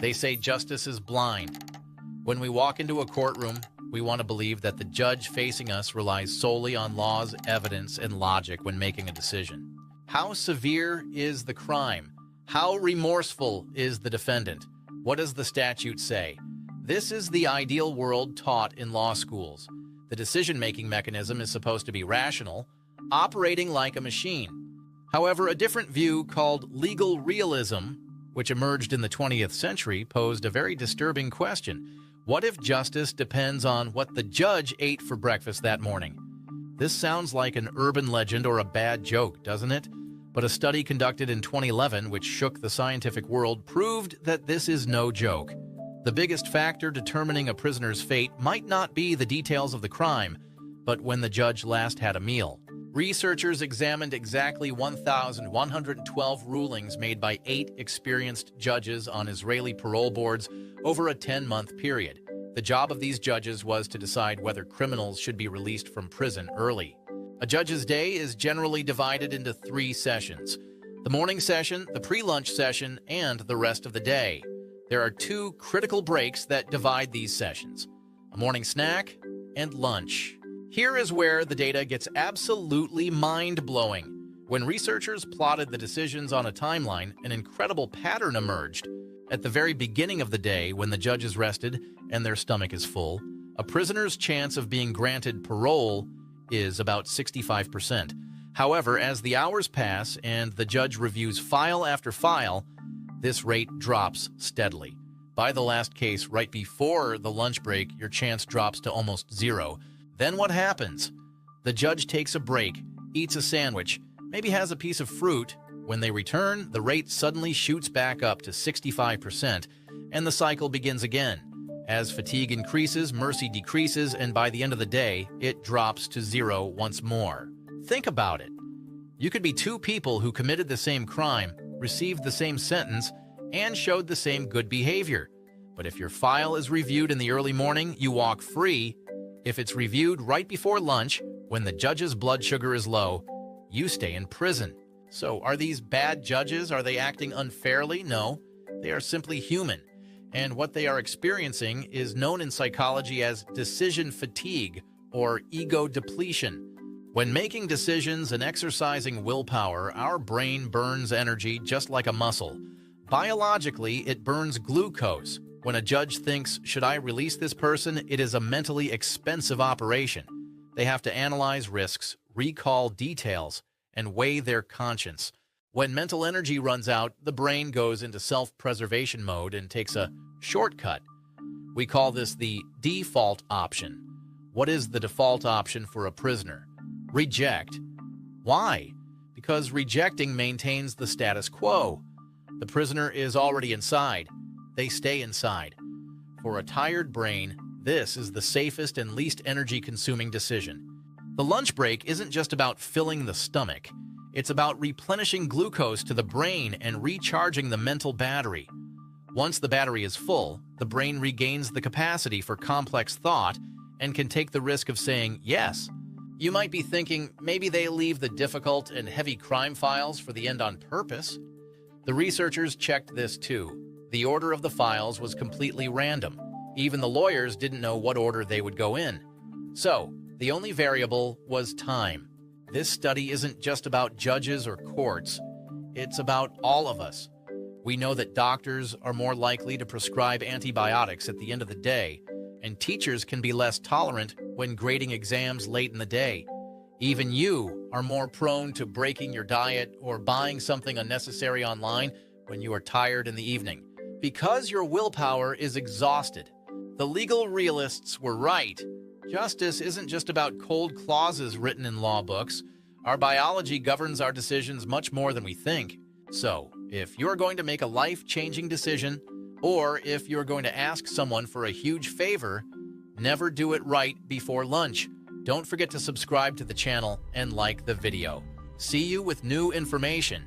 They say justice is blind. When we walk into a courtroom, we want to believe that the judge facing us relies solely on laws, evidence, and logic when making a decision. How severe is the crime? How remorseful is the defendant? What does the statute say? This is the ideal world taught in law schools. The decision-making mechanism is supposed to be rational, operating like a machine. However, a different view called legal realism, which emerged in the 20th century, posed a very disturbing question. What if justice depends on what the judge ate for breakfast that morning? This sounds like an urban legend or a bad joke, doesn't it? But a study conducted in 2011, which shook the scientific world, proved that this is no joke. The biggest factor determining a prisoner's fate might not be the details of the crime, but when the judge last had a meal. Researchers examined exactly 1,112 rulings made by 8 experienced judges on Israeli parole boards over a 10-month period. The job of these judges was to decide whether criminals should be released from prison early. A judge's day is generally divided into 3 sessions: the morning session, the pre-lunch session, and the rest of the day. There are 2 critical breaks that divide these sessions: a morning snack and lunch. Here is where the data gets absolutely mind-blowing. When researchers plotted the decisions on a timeline, an incredible pattern emerged. At the very beginning of the day, when the judge is rested and their stomach is full, a prisoner's chance of being granted parole is about 65%. However, as the hours pass and the judge reviews file after file, this rate drops steadily. By the last case, right before the lunch break, your chance drops to almost 0. Then what happens? The judge takes a break, eats a sandwich, maybe has a piece of fruit. When they return, the rate suddenly shoots back up to 65%, and the cycle begins again. As fatigue increases, mercy decreases, and by the end of the day, it drops to 0 once more. Think about it. You could be 2 people who committed the same crime, received the same sentence, and showed the same good behavior. But if your file is reviewed in the early morning, you walk free. If it's reviewed right before lunch, when the judge's blood sugar is low, you stay in prison. So are these bad judges? Are they acting unfairly? No, they are simply human. And what they are experiencing is known in psychology as decision fatigue or ego depletion. When making decisions and exercising willpower, our brain burns energy just like a muscle. Biologically, it burns glucose. When a judge thinks, should I release this person, it is a mentally expensive operation. They have to analyze risks, recall details, and weigh their conscience. When mental energy runs out, the brain goes into self-preservation mode and takes a shortcut. We call this the default option. What is the default option for a prisoner? Reject. Why? Because rejecting maintains the status quo. The prisoner is already inside. They stay inside. For a tired brain, this is the safest and least energy-consuming decision. The lunch break isn't just about filling the stomach. It's about replenishing glucose to the brain and recharging the mental battery. Once the battery is full, the brain regains the capacity for complex thought and can take the risk of saying yes. You might be thinking, maybe they leave the difficult and heavy crime files for the end on purpose. The researchers checked this too. The order of the files was completely random. Even the lawyers didn't know what order they would go in. So, the only variable was time. This study isn't just about judges or courts. It's about all of us. We know that doctors are more likely to prescribe antibiotics at the end of the day, and teachers can be less tolerant when grading exams late in the day. Even you are more prone to breaking your diet or buying something unnecessary online when you are tired in the evening, because your willpower is exhausted. The legal realists were right. Justice isn't just about cold clauses written in law books. Our biology governs our decisions much more than we think. So, if you're going to make a life-changing decision, or if you're going to ask someone for a huge favor, never do it right before lunch. Don't forget to subscribe to the channel and like the video. See you with new information.